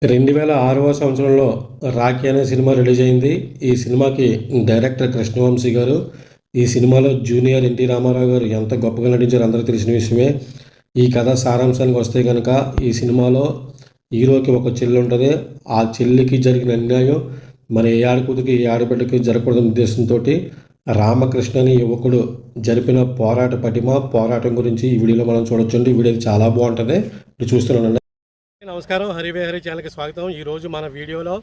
2006వ సంవత్సరంలో 'రాఖీ' అనే cinema release అయింది. ఈ సినిమాకి డైరెక్టర్ కృష్ణవంశీ గారు. ఈ సినిమాలో జూనియర్ ఎన్టీ రామారావు గారు ఎంత గొప్పగా నటించారో అందరికీ తెలిసిన విషయమే. ఈ కథ సారాంశానికి వస్తే కనుక ఈ సినిమాలో హీరోకి ఒక చెల్లి ఉంటుంది. ఆ చెల్లికి జరిగిన అన్యాయం మరి ఏ ఆడకూతురికి ఏ ఆడబిడ్డకి జరగకూడదనే ఉద్దేశంతో రామకృష్ణ అనే యువకుడు జరిపిన పోరాటం గురించి ఈ వీడియోలో మనం చూడొచ్చండి. ఈ వీడియో చాలా బాగుంటుంది. ఇప్పుడు చూస్తున్నానండి. నమస్కారం, హరి ఛానల్కి స్వాగతం. ఈరోజు మన వీడియోలో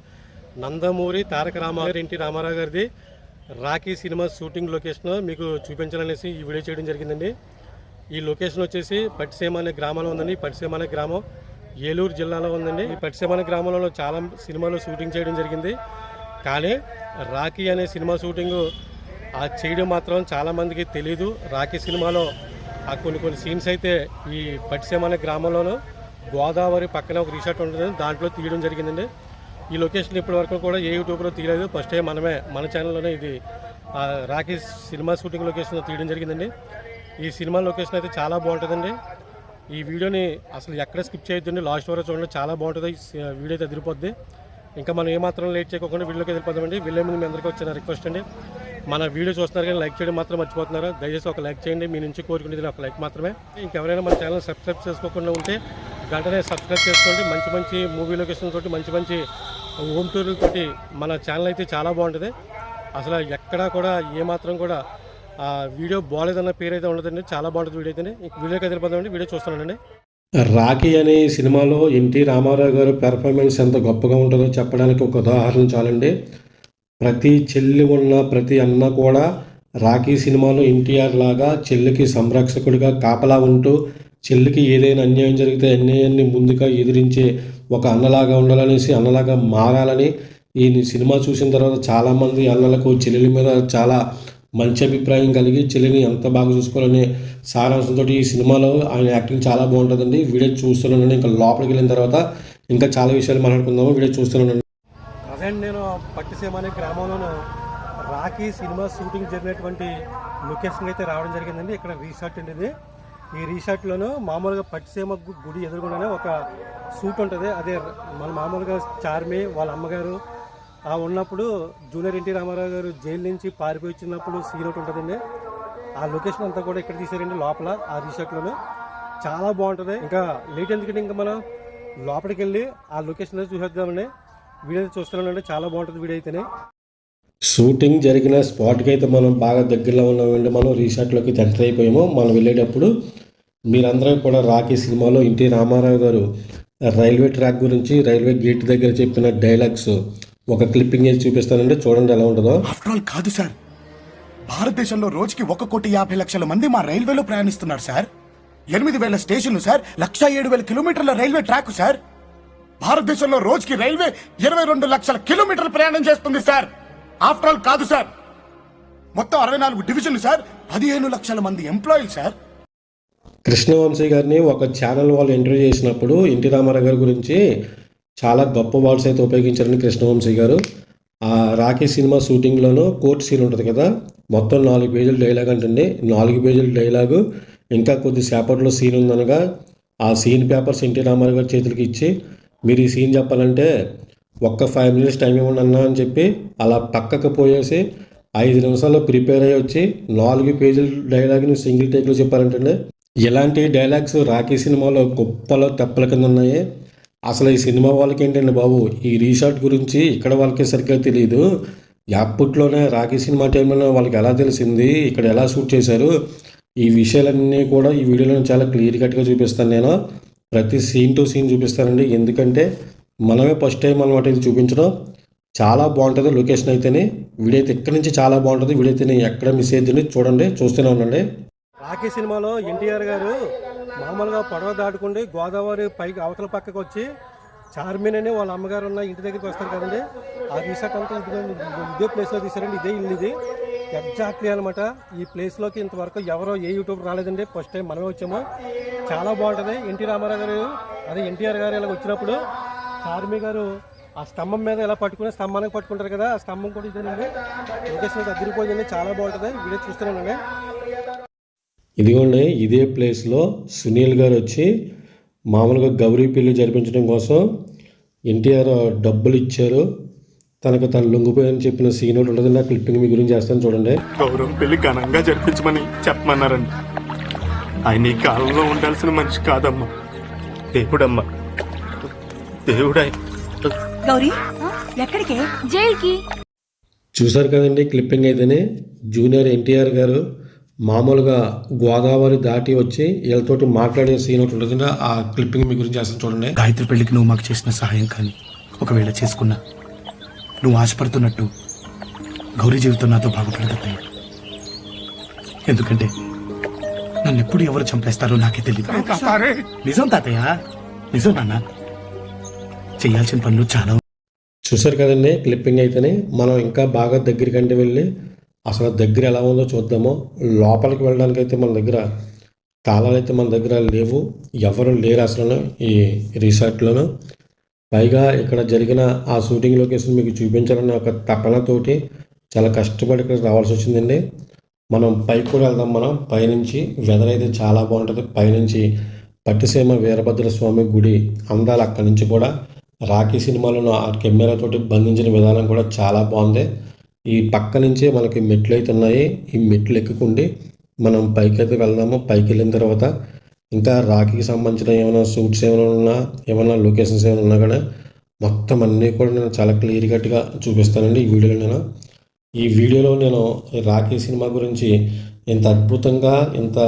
నందమూరి తారక రామారావు ఎన్టీ రామారావు గారిది 'రాఖీ' సినిమా షూటింగ్ లొకేషన్ మీకు చూపించాలనేసి ఈ వీడియో చేయడం జరిగిందండి. ఈ లొకేషన్ వచ్చేసి పట్టిసీమ అనే గ్రామంలో ఉందండి. పట్టిసీమ అనే గ్రామం ఏలూరు జిల్లాలో ఉందండి. ఈ పట్టిసీమ అనే గ్రామంలో చాలా సినిమాలు షూటింగ్ చేయడం జరిగింది. కానీ 'రాఖీ' అనే సినిమా షూటింగ్ చేయడం మాత్రం చాలామందికి తెలీదు. 'రాఖీ' సినిమాలో కొన్ని సీన్స్ అయితే ఈ పట్టిసీమ అనే గ్రామంలోనూ గోదావరి పక్కన ఒక రిసార్ట్ ఉంటుంది, దాంట్లో తీయడం జరిగిందండి. ఈ లొకేషన్ ఇప్పటి వరకు కూడా ఏ యూట్యూబ్లో తీయలేదు. ఫస్ట్ టైం మన ఛానల్లోనే ఇది 'రాఖీ' సినిమా షూటింగ్ లొకేషన్ తీయడం జరిగిందండి. ఈ సినిమా లొకేషన్ అయితే చాలా బాగుంటుందండి. ఈ వీడియోని అసలు ఎక్కడ స్కిప్ చేయొద్దండి, లాస్ట్ వరకు చూడండి, చాలా బాగుంటుంది. వీడియో అయితే ఎదిరిపోద్ది. ఇంకా మనం ఏమాత్రం లేట్ చేయకుండా వీడియోకి ఎదిరిపోదామండి. వెళ్ళే ముందు మీ అందరికీ వచ్చిన రిక్వెస్ట్ అండి, మన వీడియో చూస్తున్నారు కానీ లైక్ చేయడం మాత్రం మర్చిపోతున్నారు. దయచేసి ఒక లైక్ చేయండి. మీ నుంచి కోరుకునేది ఒక లైక్ మాత్రమే. ఇంకెవరైనా మన ఛానల్ సబ్స్క్రైబ్ చేసుకోకుండా ఉంటే వెంటనే సబ్స్క్రైబ్ చేసుకోండి. మంచి మూవీ లొకేషన్ తోటి మంచి హోమ్ టూర్లతోటి మన ఛానల్ అయితే చాలా బాగుంటుంది. అసలు ఎక్కడా కూడా ఏమాత్రం కూడా వీడియో బాగాలేదన్న పేరు అయితే ఉండదండి. చాలా బాగుంటుంది వీడియో అయితే. వీడియోకి ఎదిరిపోదామండి. వీడియో చూస్తున్నానండి. 'రాఖీ' అనే సినిమాలో ఎన్టీ రామారావు గారు పెర్ఫార్మెన్స్ ఎంత గొప్పగా ఉంటుందో చెప్పడానికి ఒక ఉదాహరణ చాలండి. ప్రతి చెల్లి ఉన్న ప్రతి అన్న కూడా 'రాఖీ' సినిమాలో ఎన్టీఆర్ లాగా చెల్లికి సంరక్షకుడిగా కాపలా ఉంటూ చెల్లికి ఏదైనా అన్యాయం జరిగితే అన్యాయాన్ని ముందుగా ఎదిరించే ఒక అన్నలాగా ఉండాలనేసి, అన్నలాగా మారాలని ఈ సినిమా చూసిన తర్వాత చాలామంది అన్నలకు చెల్లెల మీద చాలా మంచి అభిప్రాయం కలిగి చెల్లిని ఎంత బాగా చూసుకోవాలనే సారాంశంతో ఈ సినిమాలో ఆయన యాక్టింగ్ చాలా బాగుంటుందండి. వీడియో చూస్తున్నానండి. ఇంకా లోపలికి వెళ్ళిన తర్వాత ఇంకా చాలా విషయాలు మాట్లాడుకుందాము. వీడియో చూస్తున్నానండి. ప్రజెంట్ నేను పట్టిసీమ అనే గ్రామంలోనూ 'రాఖీ' సినిమా షూటింగ్ జరిగినటువంటి లొకేషన్ అయితే రావడం జరిగిందండి. ఇక్కడ రిసార్ట్ అండి ఇది. ఈ రిసార్ట్లోనూ మామూలుగా పట్టిసీమ గుడి ఎదురుగుండానే ఒక షూట్ ఉంటుంది. అదే మన మామూలుగా చార్మి వాళ్ళ అమ్మగారు ఉన్నప్పుడు జూనియర్ ఎన్టీ రామారావు గారు జైలు నుంచి పారిపోయి వచ్చినప్పుడు సీన్ ఒకటి ఉంటుందండి. ఆ లొకేషన్ అంతా కూడా ఇక్కడ తీసారండి, లోపల ఆ రిసార్ట్లోనూ. చాలా బాగుంటుంది. ఇంకా లేట్ ఎందుకంటే ఇంకా మనం లోపలికి వెళ్ళి ఆ లొకేషన్ చూసేద్దామండి. వీడియో చూస్తున్నానండి, చాలా బాగుంటుంది వీడియో అయితేనే. షూటింగ్ జరిగిన స్పాట్కి అయితే మనం బాగా దగ్గరలో ఉన్నామండి. మనం రిసార్ట్లోకి ఎంటర్ అయిపోయాము. మనం వెళ్ళేటప్పుడు మీరందరూ కూడా 'రాఖీ' సినిమాలో ఎన్టీ రామారావు గారు రైల్వే ట్రాక్ గురించి రైల్వే గేట్ దగ్గర చెప్పిన డైలాగ్స్ ఒక క్లిప్పింగ్ వేసి చూపిస్తానండి. చూడండి ఎలా ఉంటుందో. ఆఫ్టర్ ఆల్ కాదు సార్, భారతదేశంలో రోజుకి 1,50,00,000 మంది మా రైల్వేలో ప్రయాణిస్తున్నారు సార్. 8,000 స్టేషన్లు సార్, 1,07,000 కిలోమీటర్ల రైల్వే ట్రాక్ సార్. భారతదేశంలో రోజుకి రైల్వే 22 లక్షల కిలోమీటర్లు ప్రయాణం చేస్తుంది సార్. ఆఫ్టర్ ఆల్ కాదు సార్, మొత్తం 64 డివిజన్లు సార్, 15 లక్షల మంది ఎంప్లాయీలు సార్. కృష్ణవంశీ గారిని ఒక ఛానల్ వాళ్ళు ఇంటర్వ్యూ చేసినప్పుడు ఎన్టీ రామారావు గారి గురించి చాలా గొప్ప వర్డ్స్ అయితే ఉపయోగించారని కృష్ణవంశీ గారు. ఆ 'రాఖీ' సినిమా షూటింగ్లోనూ కోర్ట్ సీన్ ఉంటుంది కదా, మొత్తం 4 పేజీల డైలాగ్ అంటండి. 4 పేజీల డైలాగు ఇంకా కొద్దిసేపట్లో సీన్ ఉందనగా ఆ సీన్ పేపర్స్ ఎన్టీ రామారావు గారి చేతులకి ఇచ్చి, మీరు ఈ సీన్ చెప్పాలంటే ఒక్క 5 మినిట్స్ టైం ఇవ్వండి అన్నా అని చెప్పి అలా పక్కకు పోయేసి 5 నిమిషాల్లో ప్రిపేర్ అయ్యి వచ్చి 4 పేజీల డైలాగ్ని సింగిల్ టేక్లో చెప్పారంటండి. ఇలాంటి డైలాగ్స్ 'రాఖీ' సినిమాలో గొప్పలో తెప్పల కింద ఉన్నాయి. అసలు ఈ సినిమా వాళ్ళకి ఏంటండి బాబు, ఈ రిసార్ట్ గురించి ఇక్కడ వాళ్ళకి సరిగ్గా తెలియదు. అప్పట్లోనే 'రాఖీ' సినిమా టైంలో వాళ్ళకి ఎలా తెలిసింది, ఇక్కడ ఎలా షూట్ చేశారు, ఈ విషయాలన్నీ కూడా ఈ వీడియోలో చాలా క్లియర్ కట్గా చూపిస్తాను. నేను ప్రతి సీన్ టు సీన్ చూపిస్తానండి. ఎందుకంటే మనమే ఫస్ట్ టైం అనమాట ఇది చూపించడం. చాలా బాగుంటుంది లొకేషన్ అయితేనే. వీడియో అయితే ఇక్కడి నుంచి చాలా బాగుంటుంది. వీడియో అయితే ఎక్కడ మిస్ అయ్యింది చూడండి, చూస్తూనే ఉండండి. 'రాఖీ' సినిమాలో ఎన్టీఆర్ గారు మామూలుగా పడవ దాటుకుండి గోదావరి పైకి అవతల పక్కకు వచ్చి చార్మిన్ అని వాళ్ళ అమ్మగారు ఉన్న ఇంటి దగ్గరికి వస్తారు కదండి. ఆ రిసార్ట్ అంతా ఇదే ప్లేస్లో తీసారండి. ఇదే ఇల్లు ఇది ఎగ్జాక్ట్లీ అనమాట. ఈ ప్లేస్లోకి ఇంతవరకు ఎవరో ఏ యూట్యూబ్ రాలేదండి. ఫస్ట్ టైం మనమే వచ్చాము. చాలా బాగుంటుంది. ఎన్టీ రామారావు గారు అదే ఎన్టీఆర్ గారు ఇలా వచ్చినప్పుడు చార్మి గారు ఆ స్తంభం మీద ఎలా పట్టుకుని స్తంభానికి పట్టుకుంటారు కదా, ఆ స్తంభం కూడా ఇదేనండి. లొకేషన్ అదిరిపోయిందండి, చాలా బాగుంటుంది. వీడియో చూస్తున్నానండి. ఇదిగోండి, ఇదే ప్లేస్లో సునీల్ గారు వచ్చి మామూలుగా గౌరీ పెళ్లి జరిపించడం కోసం ఎన్టీఆర్ డబ్బులు ఇచ్చారు, తనకు తను లొంగిపోయని చెప్పిన సీన్ ఒకటి ఉంటుంది. ఆ క్లిప్పింగ్ మీ గురించి చేస్తాను చూడండి. గౌరవం పెళ్లి ఘనంగా జరిపించమని చెప్పమన్నారండి. ఆయన ఈ కాలంలో ఉండాల్సిన మనిషి కాదమ్మా, దేవుడమ్మా, దేవుడై. గౌరీ ఎక్కడికి? జైలుకి. చూసారు కదండి క్లిప్పింగ్ అయితేనే. జూనియర్ ఎన్టీఆర్ గారు మామూలుగా గోదావరి దాటి వచ్చి వీళ్ళతోటి మాట్లాడే సీన్ ఒకటి ఉంటుంది. ఆ క్లిప్పింగ్ మీ గురించి చేస్తాను చూడండి. గాయత్రి పెళ్లికి నువ్వు మాకు చేసిన సహాయం కానీ ఒకవేళ చేసుకున్నా నువ్వు ఆశపడుతున్నట్టు గౌరీ జీవితం నాతో బాగుపడదు అత్తయ్య. ఎందుకంటే నన్ను ఎప్పుడు ఎవరు చంపేస్తారో నాకే తెలియదు. నిజం తాతయ్య, నిజం నాన్న. చేయాల్సిన పనులు చాలా. చూసారు కదండి క్లిప్పింగ్ అయితేనే. మనం ఇంకా బాగా దగ్గరికంటే వెళ్ళి అసలు దగ్గర ఎలా ఉందో చూద్దాము. లోపలికి వెళ్ళడానికి అయితే మన దగ్గర తాళాలు అయితే మన దగ్గర లేవు, ఎవరు లేరు అసలు ఈ రిసార్ట్లోనూ. పైగా ఇక్కడ జరిగిన ఆ షూటింగ్ లొకేషన్ మీకు చూపించాలన్న ఒక తపనతోటి చాలా కష్టపడి ఇక్కడ రావాల్సి వచ్చిందండి. మనం పైకి కూడా వెళ్దాం. మనం పైనుంచి వెదర్ అయితే చాలా బాగుంటుంది. పైనుంచి పట్టిసీమ వీరభద్ర స్వామి గుడి అందాలు అక్కడి నుంచి కూడా రాఖీ సినిమాలను ఆ కెమెరాతోటి బంధించిన విధానం కూడా చాలా బాగుంది. ఈ పక్క నుంచే మనకి మెట్లు అయితే ఉన్నాయి. ఈ మెట్లు ఎక్కుకుండి మనం పైకి అయితే వెళ్దాము. పైకి వెళ్ళిన తర్వాత ఇంకా రాఖీకి సంబంధించిన ఏమైనా షూట్స్ ఏమైనా ఉన్నా, ఏమైనా లొకేషన్స్ ఏమైనా ఉన్నా కానీ మొత్తం అన్నీ కూడా నేను చాలా క్లియర్ కట్గా చూపిస్తానండి ఈ వీడియోలో. ఈ వీడియోలో నేను రాఖీ సినిమా గురించి ఎంత అద్భుతంగా ఎంత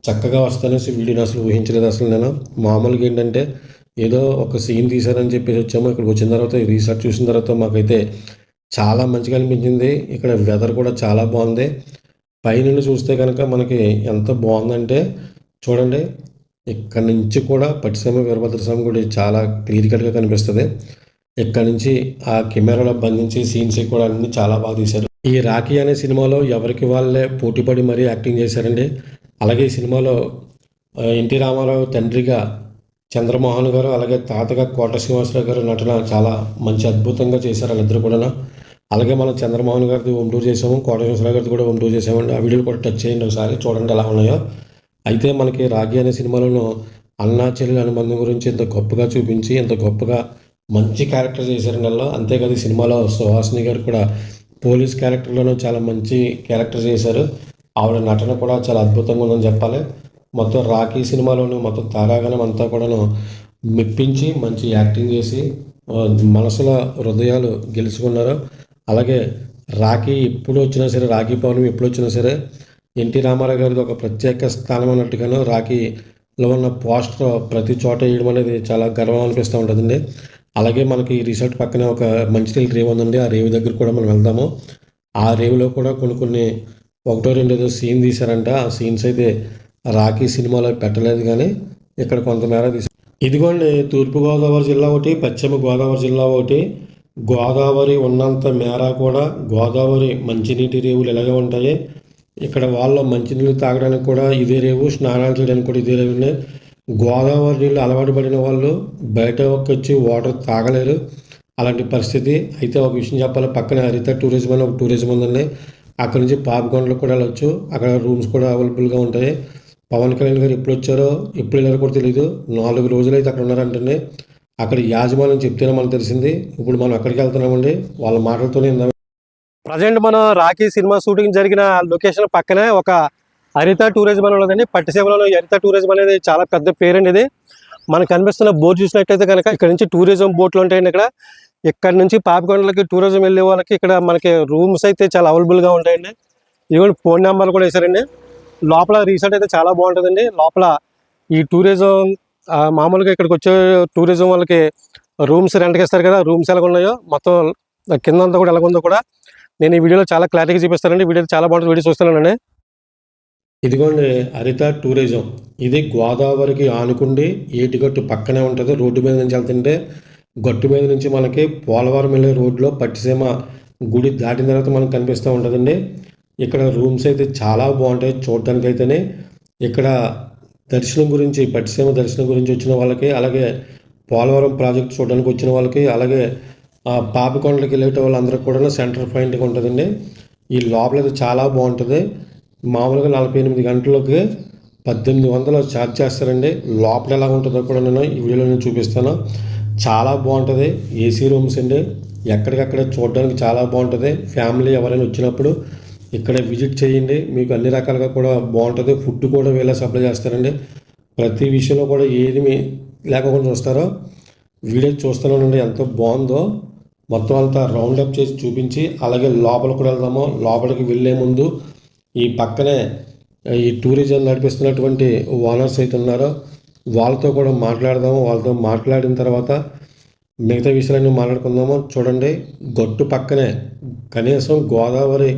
చక్కగా వస్తానేసి వీడియోని అసలు ఊహించలేదు. అసలు నేను మామూలుగా ఏంటంటే ఏదో ఒక సీన్ తీశారని చెప్పేసి వచ్చాము. ఇక్కడికి వచ్చిన తర్వాత ఈ రీసెర్చ్ చూసిన తర్వాత మాకైతే చాలా మంచిగా అనిపించింది. ఇక్కడ వెదర్ కూడా చాలా బాగుంది. పైనుండి చూస్తే కనుక మనకి ఎంత బాగుందంటే చూడండి, ఇక్కడ నుంచి కూడా పట్టిసీమ వీరభద్రస్వామి గుడి చాలా క్లియర్ కట్గా కనిపిస్తుంది. ఇక్కడ నుంచి ఆ కెమెరాలో బంధించి సీన్స్ కూడా అన్ని చాలా బాగా తీశారు. ఈ రాఖీ అనే సినిమాలో ఎవరికి వాళ్ళే పోటీపడి మరీ యాక్టింగ్ చేశారండి. అలాగే ఈ సినిమాలో ఎన్టీ రామారావు తండ్రిగా చంద్రమోహన్ గారు, అలాగే తాతగా కోట శ్రీనివాసరావు గారు నటన చాలా మంచి అద్భుతంగా చేశారు వాళ్ళిద్దరు కూడా. అలాగే మనం చంద్రమోహన్ గారిది హోమ్ టూర్ చేసాము, కోట శ్రీనివాసరావు గారిది కూడా హోమ్ టూర్ చేసామండి. ఆ వీడియోలు కూడా టచ్ చేయండి ఒకసారి, చూడండి ఎలా ఉన్నాయో. అయితే మనకి రాఖీ అనే సినిమాలోనూ అన్నా చెల్లెల అనుబంధం గురించి ఎంత గొప్పగా చూపించి ఎంత గొప్పగా మంచి క్యారెక్టర్ చేశారు నెలలో. అంతేకాదు ఈ సినిమాలో సుహాసిని గారు కూడా పోలీస్ క్యారెక్టర్లోనూ చాలా మంచి క్యారెక్టర్ చేశారు. ఆవిడ నటన కూడా చాలా అద్భుతంగా ఉందని చెప్పాలి. మొత్తం రాఖీ సినిమాలోనూ మొత్తం తారాగణం అంతా కూడాను మెప్పించి మంచి యాక్టింగ్ చేసి మనసుల హృదయాలు గెలుచుకున్నారు. అలాగే రాఖీ ఎప్పుడు వచ్చినా సరే, రాఖీ పౌర్ణమి ఎప్పుడు వచ్చినా సరే ఎన్టీ రామారావు గారిది ఒక ప్రత్యేక స్థానం అన్నట్టుగాను రాఖీలో ఉన్న పోస్టర్ ప్రతి చోట వేయడం అనేది చాలా గర్వం అనిపిస్తూ ఉంటుందండి. అలాగే మనకి ఈ రిసార్ట్ పక్కనే ఒక మంచినీళ్ళ రేవు ఉందండి. ఆ రేవు దగ్గర కూడా మనం వెళ్దాము. ఆ రేవులో కూడా కొన్ని ఒకటో రెండో ఏదో సీన్ తీశారంట. ఆ సీన్స్ అయితే రాఖీ సినిమాలో పెట్టలేదు, కానీ ఇక్కడ కొంతమేర తీశారు. ఇదిగోండి తూర్పుగోదావరి జిల్లా ఒకటి, పశ్చిమ గోదావరి జిల్లా ఒకటి. గోదావరి ఉన్నంత మేర కూడా గోదావరి మంచినీటి రేవులు ఎలాగే ఉంటాయి. ఇక్కడ వాళ్ళు మంచినీళ్ళు తాగడానికి కూడా ఇదే రేవు, స్నానాలు చేయడానికి కూడా ఇదే రేవు ఉన్నాయి. గోదావరి నీళ్ళు అలవాటు పడిన వాళ్ళు బయట వచ్చి వాటర్ తాగలేరు, అలాంటి పరిస్థితి. అయితే ఒక విషయం చెప్పాలి, పక్కన హరిత టూరిజం అని ఒక టూరిజం ఉందండి. అక్కడ నుంచి పాపికొండలకు కూడా వెళ్ళొచ్చు. అక్కడ రూమ్స్ కూడా అవైలబుల్గా ఉంటాయి. పవన్ కళ్యాణ్ గారు ఎప్పుడు వచ్చారో ఎప్పుడు వెళ్ళారో కూడా తెలియదు. 4 రోజులు అయితే అక్కడ ఉన్నారంటండి. అక్కడ యాజమాన్యం చెప్తేనే మనకు తెలిసింది. ఇప్పుడు మనం అక్కడికి వెళ్తున్నామండి, వాళ్ళ మాటలతోనే ఇందాం. ప్రజెంట్ మనం రాఖీ సినిమా షూటింగ్ జరిగిన లొకేషన్ పక్కనే ఒక హరిత టూరిజం అని ఉన్నదండి. పట్టిసీమలో హరిత టూరిజం అనేది చాలా పెద్ద పేరండి. ఇది మనకు కనిపిస్తున్న బోర్డు చూసినట్టయితే కనుక ఇక్కడ నుంచి టూరిజం బోట్లు ఉంటాయండి. ఇక్కడ నుంచి పాపికొండలకి టూరిజం వెళ్ళే వాళ్ళకి ఇక్కడ మనకి రూమ్స్ అయితే చాలా అవైలబుల్గా ఉంటాయండి. ఈవెన్ ఫోన్ నెంబర్లు కూడా వేశారండి. లోపల రిసార్ట్ అయితే చాలా బాగుంటుందండి. లోపల ఈ టూరిజం మామూలుగా ఇక్కడికి వచ్చే టూరిజం వాళ్ళకి రూమ్స్ రెంట్కి ఇస్తారు కదా, రూమ్స్ ఎలా ఉన్నాయో మొత్తం కింద అంతా కూడా ఎలా ఉందో కూడా నేను ఈ వీడియోలో చాలా క్లారిటీగా చూపిస్తానండి. వీడియో చాలా బాగుంటుంది, వీడియో చూస్తున్నానండి. ఇదిగోండి హరిత టూరిజం. ఇది గోదావరికి ఆనుకుండి ఏటిగట్టు పక్కనే ఉంటుంది. రోడ్డు మీద నుంచి వెళ్తుంటే గట్టు మీద నుంచి మనకి పోలవరం వెళ్ళే రోడ్లో పట్టిసీమ గుడి దాటిన తర్వాత మనకు కనిపిస్తూ ఉంటుందండి. ఇక్కడ రూమ్స్ అయితే చాలా బాగుంటాయి చూడటానికి అయితేనే. ఇక్కడ దర్శనం గురించి, పట్టిసీమ దర్శనం గురించి వచ్చిన వాళ్ళకి, అలాగే పోలవరం ప్రాజెక్ట్ చూడడానికి వచ్చిన వాళ్ళకి, అలాగే పాపికొండలకి వెళ్ళేట వాళ్ళందరికీ కూడా సెంటర్ పాయింట్గా ఉంటుందండి. ఈ లోపల అయితే చాలా బాగుంటుంది. మామూలుగా 48 గంటలకి 1800 ఛార్జ్ చేస్తారండి. లోపల ఎలా ఉంటుందో కూడా నేను ఈ వీడియోలో చూపిస్తాను. చాలా బాగుంటుంది. ఏసీ రూమ్స్ అండి, ఎక్కడికక్కడ చూడడానికి చాలా బాగుంటుంది. ఫ్యామిలీ ఎవరైనా వచ్చినప్పుడు ఇక్కడ విజిట్ చేయండి, మీకు అన్ని రకాలుగా కూడా బాగుంటుంది. ఫుడ్ కూడా వీళ్ళే సప్లై చేస్తారండి. ప్రతి విషయంలో కూడా ఏది లేకుండా చూస్తారో. వీడియో చూస్తున్నానండి, ఎంతో బాగుందో. మొత్తం అంతా రౌండ్ అప్ చేసి చూపించి అలాగే లోపల కూడా వెళ్దాము. లోపలికి వెళ్ళే ముందు ఈ పక్కనే ఈ టూరిజం నడిపిస్తున్నటువంటి ఓనర్స్ అయితే ఉన్నారో వాళ్ళతో కూడా మాట్లాడదాము. వాళ్ళతో మాట్లాడిన తర్వాత మిగతా విషయాలన్నీ మాట్లాడుకుందాము. చూడండి, గట్టు పక్కనే కనీసం గోదావరి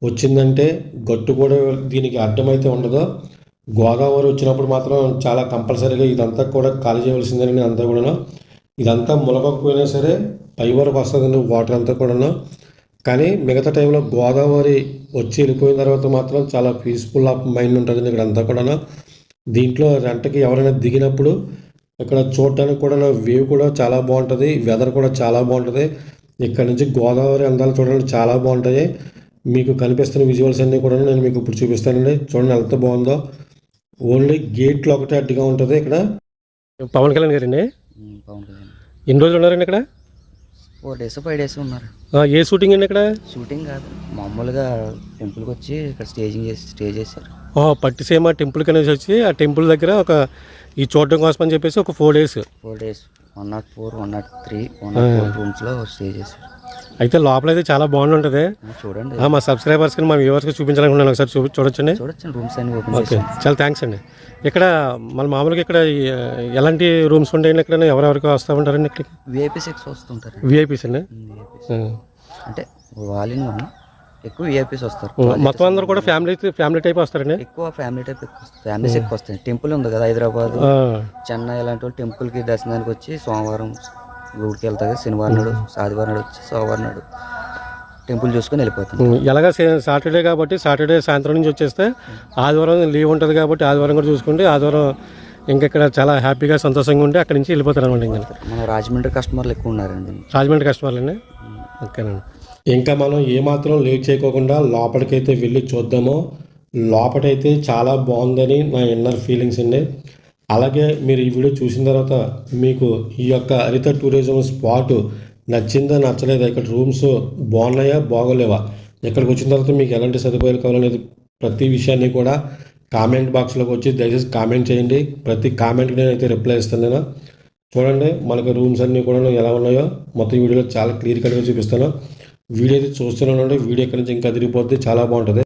వచ్చిందంటే గట్టు కూడా దీనికి అడ్డమైతే ఉండదు. గోదావరి వచ్చినప్పుడు మాత్రం చాలా కంపల్సరీగా ఇదంతా కూడా ఖాళీ చేయవలసిందేనండి. అంతా కూడా ఇదంతా ములగకపోయినా సరే పై వరకు వస్తుందండి వాటర్ అంతా కూడా. కానీ మిగతా టైంలో గోదావరి వచ్చి వెళ్ళిపోయిన తర్వాత మాత్రం చాలా పీస్ఫుల్ ఆఫ్ మైండ్ ఉంటుందండి ఇక్కడ అంతా కూడా. దీంట్లో రెంట్కి ఎవరైనా దిగినప్పుడు ఇక్కడ చూడటానికి కూడా వేవ్ కూడా చాలా బాగుంటుంది. వెదర్ కూడా చాలా బాగుంటుంది. ఇక్కడ నుంచి గోదావరి అందాలు చూడడానికి చాలా బాగుంటాయి. మీకు కనిపిస్తున్న విజువల్స్ అన్నీ కూడా నేను మీకు ఇప్పుడు చూపిస్తానండి. చూడండి ఎంత బాగుందో. ఓన్లీ గేట్లో ఒకటే అడ్డుగా ఉంటుంది ఇక్కడ. పవన్ కళ్యాణ్ గారండి, పవన్ కళ్యాణ్ ఎన్ని రోజులు ఉన్నారండి ఇక్కడ? 4 days 5 days ఉన్నారు. ఏ షూటింగ్ అండి ఇక్కడ? షూటింగ్ కాదు, మామూలుగా టెంపుల్కి వచ్చి ఇక్కడ స్టే చేశారు. పట్టిసీమ టెంపుల్ కనేసి వచ్చి ఆ టెంపుల్ దగ్గర ఈ చూడటం కోసం అని చెప్పేసి ఒక 4 days 4 days 104, 103, 104 రూమ్స్లో స్టే చేశారు. అయితే లోపల అయితే చాలా బాగుంటుంది. చూడండి, మా సబ్స్క్రైబర్స్కి మా వ్యూవర్స్కి చూపించాలనుకున్నాను. ఒకసారి చూడొచ్చండి. చూడొచ్చండి, రూమ్స్ అన్ని ఓపెన్ ఓకే, చేసి. చాలా థ్యాంక్స్ అండి. ఇక్కడ మన మామూలుగా ఇక్కడ ఎలాంటి రూమ్స్ ఉంటాయండి? ఇక్కడ ఎవరెవరికి వస్తూ ఉంటారండి ఇక్కడికి? VIP 6 వస్తుంటారు. విఐపీస్ అండి. అంటే వాలిన్ వన్ ఎక్కువ VIPs వస్తారు. మొత్తం అందరూ కూడా ఫ్యామిలీ టైప్ వస్తారండి? ఎక్కువ ఫ్యామిలీ టైప్ ఫ్యామిలీస్ ఎక్కువ వస్తాయి. టెంపుల్ ఉంది కదా హైదరాబాద్, చెన్నై ఇలాంటి వాళ్ళు టెంపుల్కి దర్శనానికి వచ్చి సోమవారం ఊరికి వెళ్తారు. శనివారం నాడు, ఆదివారం నాడు వచ్చి సోమవారం నాడు టెంపుల్ చూసుకొని వెళ్ళిపోతాం. ఎలాగా సాటర్డే కాబట్టి సాటర్డే సాయంత్రం నుంచి వచ్చేస్తే ఆదివారం లీవ్ ఉంటుంది కాబట్టి ఆదివారం కూడా చూసుకుంటే ఆదివారం ఇంకా ఇక్కడ చాలా హ్యాపీగా సంతోషంగా ఉండి అక్కడి నుంచి వెళ్ళిపోతారు అనమాట. ఇంకా మన రాజమండ్రి కస్టమర్లు ఎక్కువ ఉన్నారండి. రాజమండ్రి కస్టమర్లు అండి. ఓకేనండి. ఇంకా మనం ఏమాత్రం లేట్ చేయకోకుండా లోపలికైతే వెళ్ళి చూద్దాము. లోపలైతే చాలా బాగుందని నా ఇన్నర్ ఫీలింగ్స్ అండి. అలాగే మీరు ఈ వీడియో చూసిన తర్వాత మీకు ఈ యొక్క హరిత టూరిజం స్పాట్ నచ్చిందా నచ్చలేదా, ఇక్కడ రూమ్స్ బాగున్నాయా బాగోలేవా, ఇక్కడికి వచ్చిన తర్వాత మీకు ఎలాంటి సదుపాయాలు కావాలనేది ప్రతి విషయాన్ని కూడా కామెంట్ బాక్స్లోకి వచ్చి దయచేసి కామెంట్ చేయండి. ప్రతి కామెంట్కి నేనైతే రిప్లై ఇస్తాను. నేను చూడండి మనకు రూమ్స్ అన్నీ కూడా ఎలా ఉన్నాయో మొత్తం వీడియోలో చాలా క్లియర్ కట్గా చూపిస్తాను. వీడియో అయితే చూస్తున్నానండి. వీడియో ఎక్కడి నుంచి ఇంకా అదిరిపోద్ది, చాలా బాగుంటుంది.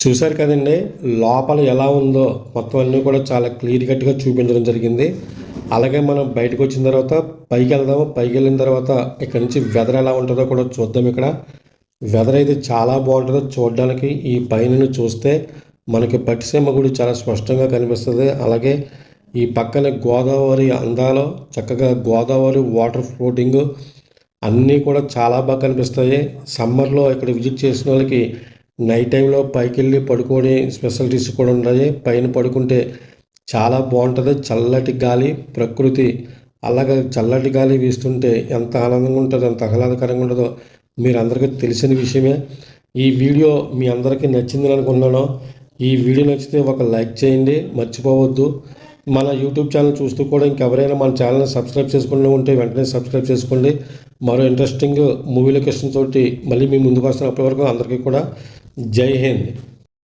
చూశారు కదండి, లోపల ఎలా ఉందో మొత్తం అన్నీ కూడా చాలా క్లియర్ కట్గా చూపించడం జరిగింది. అలాగే మనం బయటకు వచ్చిన తర్వాత పైకి వెళ్దాము. పైకి వెళ్ళిన తర్వాత ఇక్కడ నుంచి వెదర్ ఎలా ఉంటుందో కూడా చూద్దాం. ఇక్కడ వెదర్ అయితే చాలా బాగుంటుందో చూడడానికి. ఈ పైన చూస్తే మనకి పట్టిసీమ గుడి చాలా స్పష్టంగా కనిపిస్తుంది. అలాగే ఈ పక్కన గోదావరి అందాలు, చక్కగా గోదావరి వాటర్ ఫ్లోటింగ్ అన్నీ కూడా చాలా బాగా కనిపిస్తాయి. సమ్మర్లో ఇక్కడ విజిట్ చేసిన వాళ్ళకి నైట్ టైంలో పైకి వెళ్ళి పడుకొని స్పెషాలిటీస్ కూడా ఉన్నాయి. పైన పడుకుంటే చాలా బాగుంటుంది. చల్లటి గాలి, ప్రకృతి, అలాగే చల్లటి గాలి వీస్తుంటే ఎంత ఆనందంగా ఉంటుందో, ఎంత ఆహ్లాదకరంగా ఉంటుందో మీరు అందరికీ తెలిసిన విషయమే. ఈ వీడియో మీ అందరికీ నచ్చిందని అనుకున్నాను. ఈ వీడియో నచ్చితే ఒక లైక్ చేయండి, మర్చిపోవద్దు. మన యూట్యూబ్ ఛానల్ చూస్తూ కూడా ఇంకెవరైనా మన ఛానల్ని సబ్స్క్రైబ్ చేసుకుంటూ ఉంటే వెంటనే సబ్స్క్రైబ్ చేసుకోండి. మరో ఇంట్రెస్టింగ్ మూవీ లొకేషన్ తోటి మళ్ళీ మీ ముందుకు వస్తున్నప్పటి వరకు అందరికీ కూడా జై హింద్.